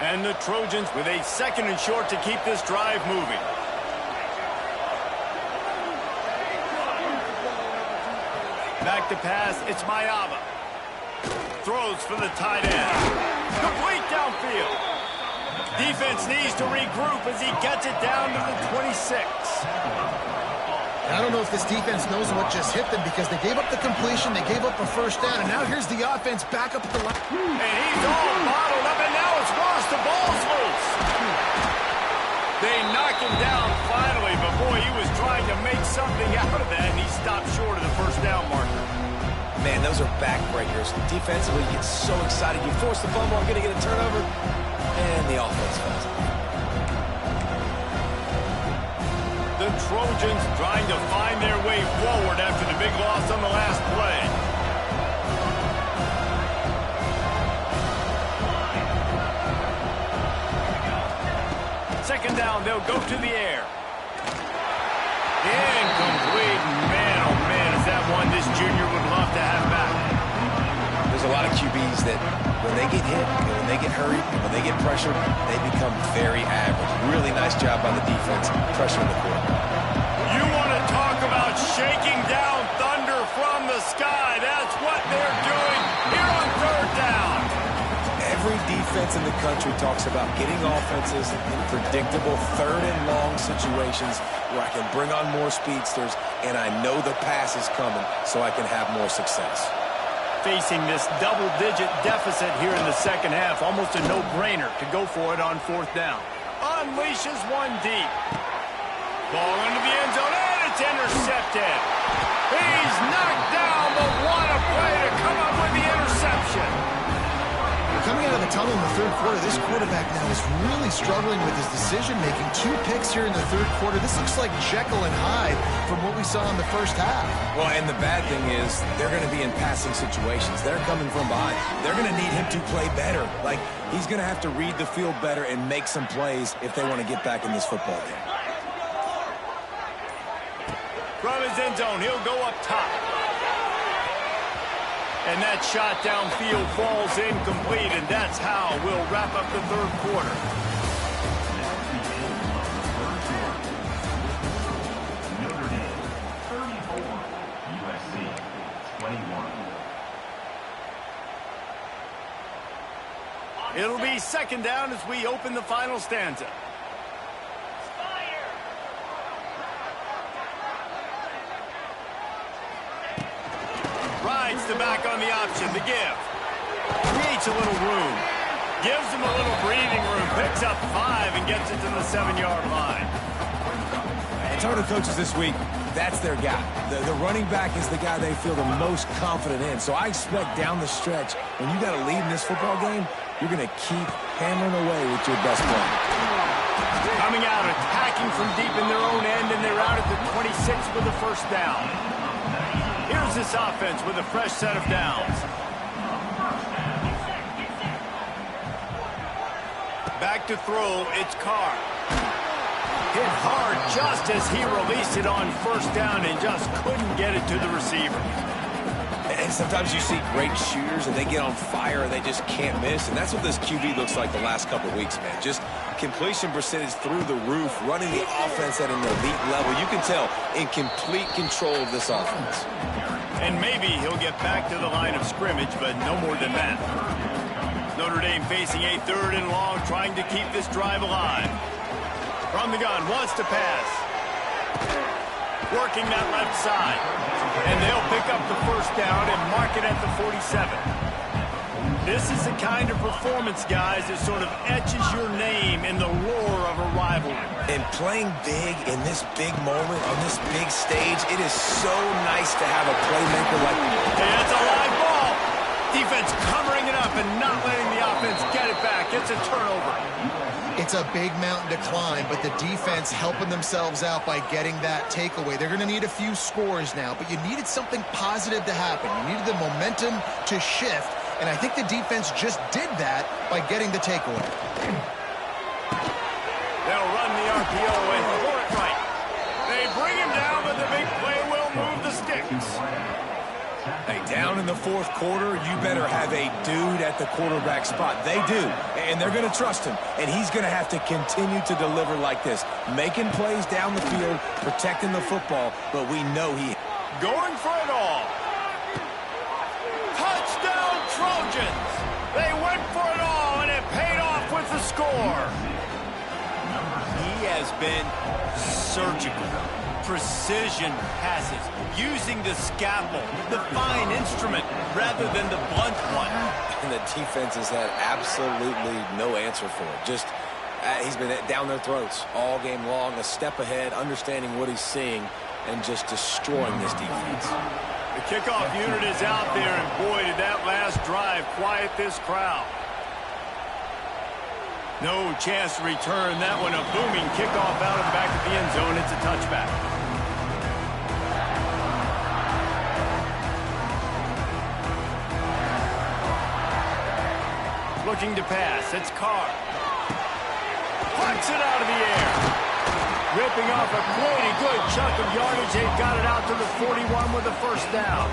Speaker 1: And the Trojans with a 2nd and short to keep this drive moving. Back to pass, it's Mayava. Throws for the tight end. Complete downfield. Defense needs to regroup as he gets it down to the 26.
Speaker 2: I don't know if this defense knows what just hit them because they gave up the completion, they gave up a 1st down, and now here's the offense back up at the line.
Speaker 1: And he's all bottled up, and now it's worse. The ball's loose. They knock him down finally, but boy, he was trying to make something out of that, and he stopped short of the 1st down marker.
Speaker 3: Man, those are backbreakers. Defensively, you get so excited. You force the fumble, I'm going to get a turnover, and the offense falls out.
Speaker 1: The Trojans trying to find their way forward after the big loss on the last play. Second down, they'll go to the air. Incomplete. Man, oh man, is that one this junior would love to have back.
Speaker 3: There's a lot of QBs that when they get hit, and when they get hurried, and when they get pressured, they become very average. Really nice job by the defense, pressuring the quarterback.
Speaker 1: You want to talk about shaking down thunder from the sky. That's what they're doing here on 3rd down.
Speaker 3: Every defense in the country talks about getting offenses in predictable 3rd and long situations where I can bring on more speedsters and I know the pass is coming so I can have more success.
Speaker 1: Facing this double-digit deficit here in the 2nd half, almost a no-brainer to go for it on 4th down. Unleashes one deep. Ball into the end zone, and it's intercepted. He's knocked down, but what a play to come up with the interception.
Speaker 2: Coming out of the tunnel in the 3rd quarter, this quarterback now is really struggling with his decision-making. 2 picks here in the 3rd quarter. This looks like Jekyll and Hyde from what we saw in the 1st half.
Speaker 3: Well, and the bad thing is they're going to be in passing situations. They're coming from behind. They're going to need him to play better. Like, he's going to have to read the field better and make some plays if they want to get back in this football game.
Speaker 1: From his end zone, he'll go up top. And that shot downfield falls incomplete, and that's how we'll wrap up the 3rd quarter.
Speaker 5: Notre Dame 34, USC 21.
Speaker 1: It'll be 2nd down as we open the final stanza. Rides the back on the option, the give. Creates a little room. Gives him a little breathing room. Picks up 5 and gets it to the 7-yard line.
Speaker 3: And talking to coaches this week, that's their guy. The running back is the guy they feel the most confident in. So I expect down the stretch, when you got a lead in this football game, you're going to keep hammering away with your best player.
Speaker 1: Coming out, attacking from deep in their own end, and they're out at the 26 with the 1st down. Here's this offense with a fresh set of downs. Back to throw, it's Carr. Hit hard just as he released it on 1st down and just couldn't get it to the receiver.
Speaker 3: And sometimes you see great shooters and they get on fire and they just can't miss. And that's what this QB looks like the last couple of weeks, man. Just completion percentage through the roof, running the offense at an elite level. You can tell in complete control of this offense.
Speaker 1: And maybe he'll get back to the line of scrimmage, but no more than that. Notre Dame facing a 3rd and long, trying to keep this drive alive. From the gun, wants to pass. Working that left side. And they'll pick up the 1st down and mark it at the 47. This is the kind of performance, guys, that sort of etches your name in the roar of a rivalry.
Speaker 3: And playing big in this big moment, on this big stage, it is so nice to have a playmaker like that.
Speaker 1: And it's a live ball. Defense covering it up and not letting the offense get it back. It's a turnover.
Speaker 2: It's a big mountain to climb, but the defense helping themselves out by getting that takeaway. They're going to need a few scores now, but you needed something positive to happen. You needed the momentum to shift, and I think the defense just did that by getting the takeaway.
Speaker 1: They'll run the RPO and score it right. They bring him down, but the big play will move the sticks.
Speaker 3: Hey, down in the 4th quarter, you better have a dude at the quarterback spot. They do. And they're going to trust him, and he's going to have to continue to deliver like this, making plays down the field, protecting the football, but we know he...
Speaker 1: Going for it all. Touchdown, Trojans! They went for it all, and it paid off with the score. He has been surgical. Precision passes, using the scalpel, the fine instrument, rather than the blunt one.
Speaker 3: And the defense has had absolutely no answer for it. Just, he's been down their throats all game long, a step ahead, understanding what he's seeing, and just destroying this defense.
Speaker 1: The kickoff unit is out there, and boy, did that last drive quiet this crowd. No chance to return that one. A booming kickoff out of the back of the end zone. It's a touchback. Looking to pass. It's Carr. Punts it out of the air. Ripping off a pretty good chunk of yardage. They've got it out to the 41 with a first down.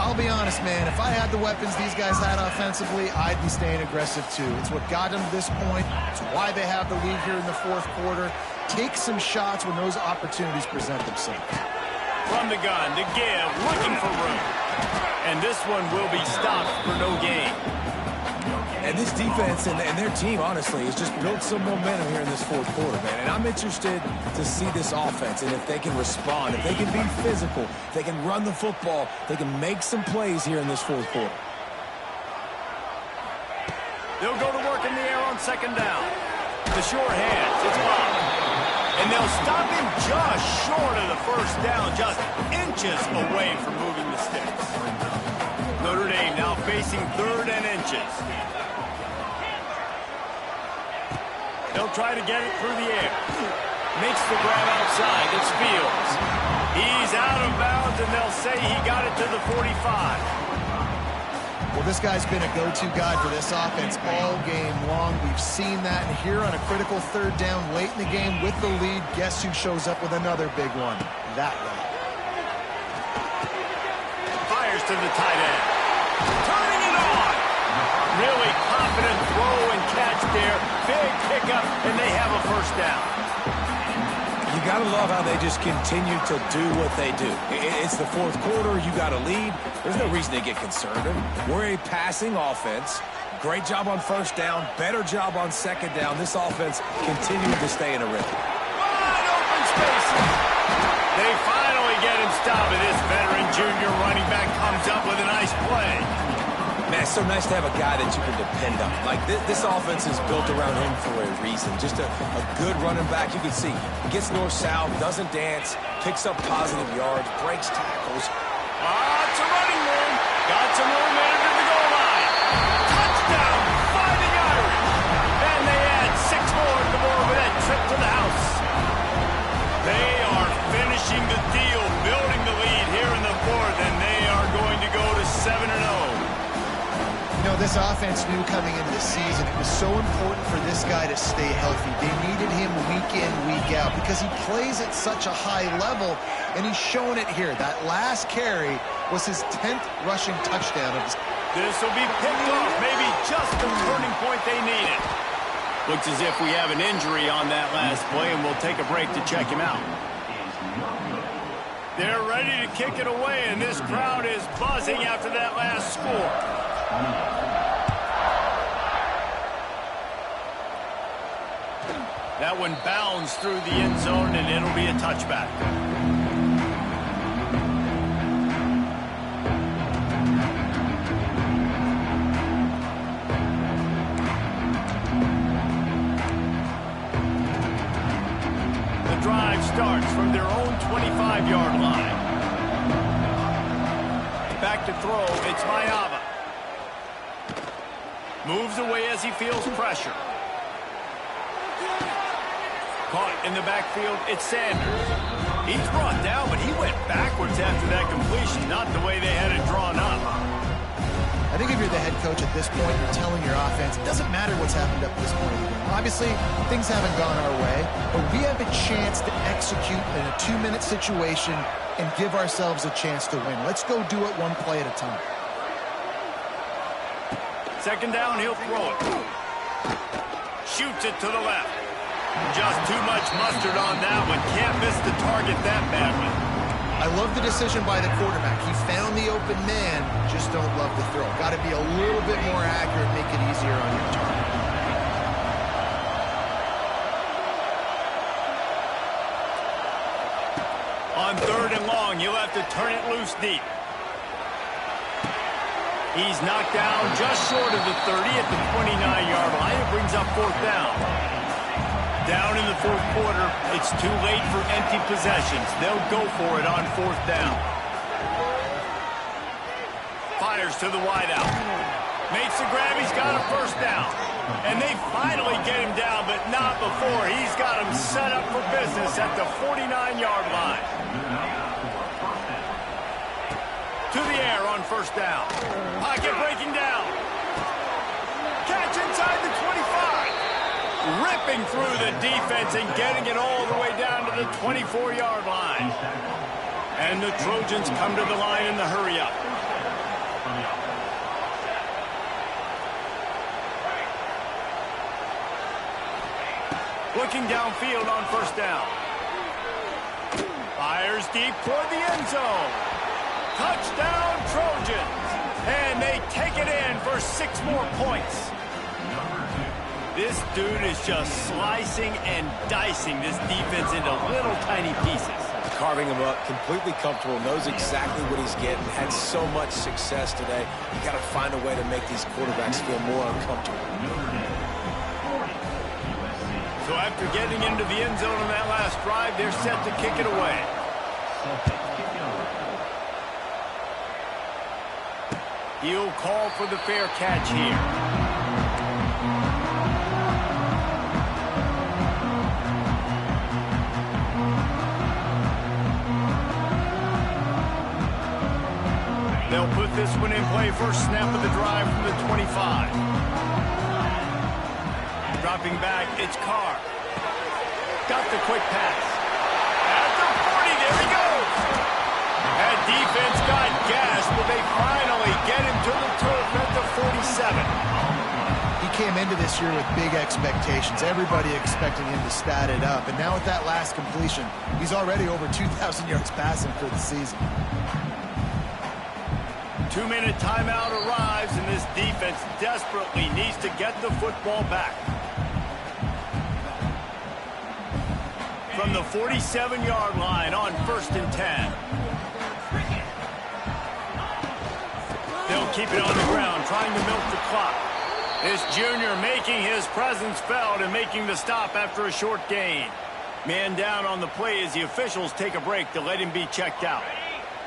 Speaker 2: I'll be honest, man. If I had the weapons these guys had offensively, I'd be staying aggressive too. It's what got them to this point. It's why they have the lead here in the fourth quarter. Take some shots when those opportunities present themselves.
Speaker 1: From the gun to give, looking for room. And this one will be stopped for no gain.
Speaker 3: And this defense and their team, honestly, has just built some momentum here in this fourth quarter, man. And I'm interested to see this offense and if they can respond, if they can be physical, if they can run the football, they can make some plays here in this fourth quarter.
Speaker 1: They'll go to work in the air on second down. The short hands, it's blocked. And they'll stop him just short of the first down, just inches away from moving the sticks. Notre Dame now facing third and inches. They'll try to get it through the air. Makes the grab outside. It's Fields. He's out of bounds, and they'll say he got it to the 45.
Speaker 2: Well, this guy's been a go-to guy for this offense all game long. We've seen that. And here on a critical third down late in the game with the lead, guess who shows up with another big one? That guy.
Speaker 1: Fires to the tight end. Turning it on. Really confident throw and catch there. Big pickup, and they have a first down.
Speaker 3: You got to love how they just continue to do what they do. It's the fourth quarter. You got a lead. There's no reason to get conservative. We're a passing offense. Great job on first down. Better job on second down. This offense continued to stay in a rhythm.
Speaker 1: Wide open spaces. They finally get him stopped, and this veteran junior running back comes up with a nice play.
Speaker 3: Man, it's so nice to have a guy that you can depend on. Like, this offense is built around him for a reason. Just a good running back. You can see, gets north-south, doesn't dance, picks up positive yards, breaks tackles.
Speaker 1: It's a running man. Got some room in to the goal line. Touchdown, Fighting Irish. And they add 6 more to the board with that trip to the house. They are finishing the deal, building the lead here in the fourth, and they are going to go to 7-0.
Speaker 2: You know, this offense knew coming into the season it was so important for this guy to stay healthy. They needed him week in, week out because he plays at such a high level, and he's shown it here. That last carry was his 10th rushing touchdown of his...
Speaker 1: This will be picked off, maybe just the turning point they needed. Looks as if we have an injury on that last play, and we'll take a break to check him out. They're ready to kick it away, and this crowd is buzzing after that last score. That one bounds through the end zone, and it'll be a touchback. The drive starts from their own 25-yard line. Back to throw, it's Mayava. Moves away as he feels pressure. Caught in the backfield, it's Sanders. He's brought down, but he went backwards after that completion, not the way they had it drawn up.
Speaker 2: I think if you're the head coach at this point, you're telling your offense, it doesn't matter what's happened up to this point. Obviously, things haven't gone our way, but we have a chance to execute in a 2-minute situation and give ourselves a chance to win. Let's go do it one play at a time.
Speaker 1: Second down, he'll throw it. Shoots it to the left. Just too much mustard on that one. Can't miss the target that badly.
Speaker 2: I love the decision by the quarterback. He found the open man, just don't love the throw. Got to be a little bit more accurate, make it easier on your target.
Speaker 1: On 3rd and long, you'll have to turn it loose deep. He's knocked down just short of the 30 at the 29-yard line. It brings up 4th down. Down in the 4th quarter, it's too late for empty possessions. They'll go for it on 4th down. Fires to the wideout. Makes the grab. He's got a 1st down. And they finally get him down, but not before. He's got him set up for business at the 49-yard line. To the air on 1st down. Pocket breaking down. Catch inside the 25. Ripping through the defense and getting it all the way down to the 24-yard line. And the Trojans come to the line in the hurry-up. Looking downfield on 1st down. Fires deep toward the end zone. Touchdown, Trojans. And they take it in for 6 more points. This dude is just slicing and dicing this defense into little tiny pieces.
Speaker 3: Carving him up, completely comfortable, knows exactly what he's getting, had so much success today. You got to find a way to make these quarterbacks feel more uncomfortable.
Speaker 1: So after getting into the end zone on that last drive, they're set to kick it away. He'll call for the fair catch here. They'll put this one in play. First snap of the drive from the 25. Dropping back, it's Carr. Got the quick pass. At the 40, there he goes. That defense got gas, but they finally get him to the turf at the 47.
Speaker 2: He came into this year with big expectations. Everybody expecting him to stat it up. And now with that last completion, he's already over 2,000 yards passing for the season.
Speaker 1: 2-minute timeout arrives, and this defense desperately needs to get the football back. From the 47-yard line on 1st and 10. They'll keep it on the ground, trying to milk the clock. This junior making his presence felt and making the stop after a short gain. Man down on the play as the officials take a break to let him be checked out.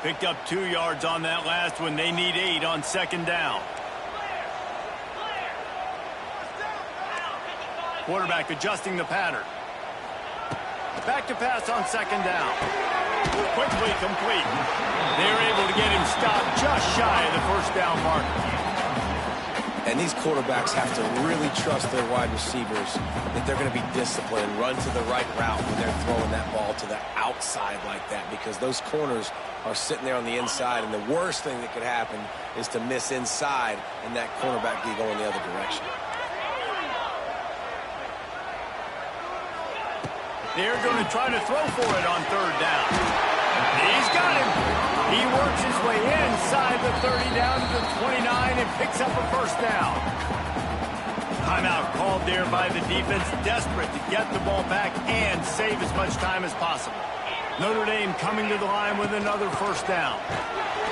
Speaker 1: Picked up 2 yards on that last one. They need 8 on 2nd down. Quarterback adjusting the pattern. Back to pass on 2nd down. Quickly complete. They're able to get him stopped just shy of the 1st down marker.
Speaker 3: And these quarterbacks have to really trust their wide receivers that they're going to be disciplined and run to the right route when they're throwing that ball to the outside like that, because those corners are sitting there on the inside, and the worst thing that could happen is to miss inside and that cornerback be going the other direction.
Speaker 1: They're going to try to throw for it on 3rd down. He's got him. He works his way inside the 30 down to the 29 and picks up a 1st down. Timeout called there by the defense, desperate to get the ball back and save as much time as possible. Notre Dame coming to the line with another 1st down.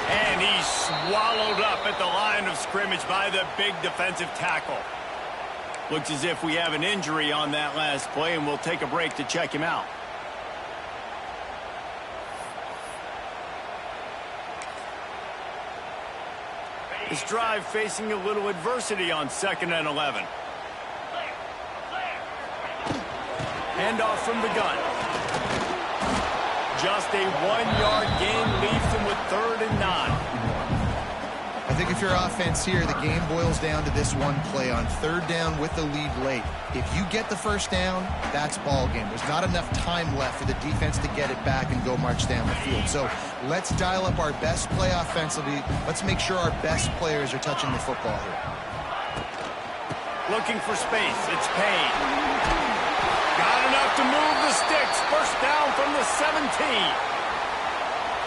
Speaker 1: And he's swallowed up at the line of scrimmage by the big defensive tackle. Looks as if we have an injury on that last play, and we'll take a break to check him out. This drive facing a little adversity on 2nd and 11. Handoff from the gun. Just a 1-yard gain leaves them with 3rd and 9.
Speaker 2: I think if you're offense here, the game boils down to this one play on 3rd down with the lead late. If you get the 1st down, that's ball game. There's not enough time left for the defense to get it back and go march down the field. So let's dial up our best play offensively. Let's make sure our best players are touching the football here.
Speaker 1: looking for space. It's Payne. Got enough to move the sticks. First down from the 17.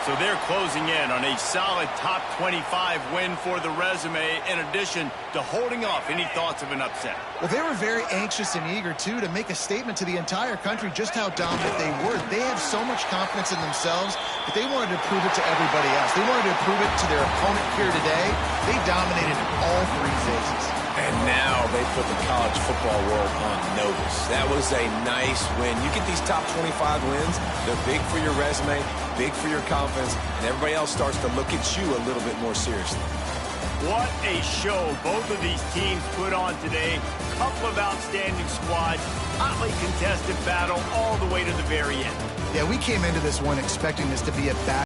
Speaker 1: So they're closing in on a solid top 25 win for the resume, in addition to holding off any thoughts of an upset.
Speaker 2: Well, they were very anxious and eager, too, to make a statement to the entire country just how dominant they were. They have so much confidence in themselves that they wanted to prove it to everybody else. They wanted to prove it to their opponent here today. They dominated in all three phases.
Speaker 3: And now they put the college football world on notice. That was a nice win. You get these top 25 wins, they're big for your resume, big for your confidence, and everybody else starts to look at you a little bit more seriously.
Speaker 1: What a show both of these teams put on today. Couple of outstanding squads, hotly contested battle all the way to the very end.
Speaker 2: Yeah, we came into this one expecting this to be a battle.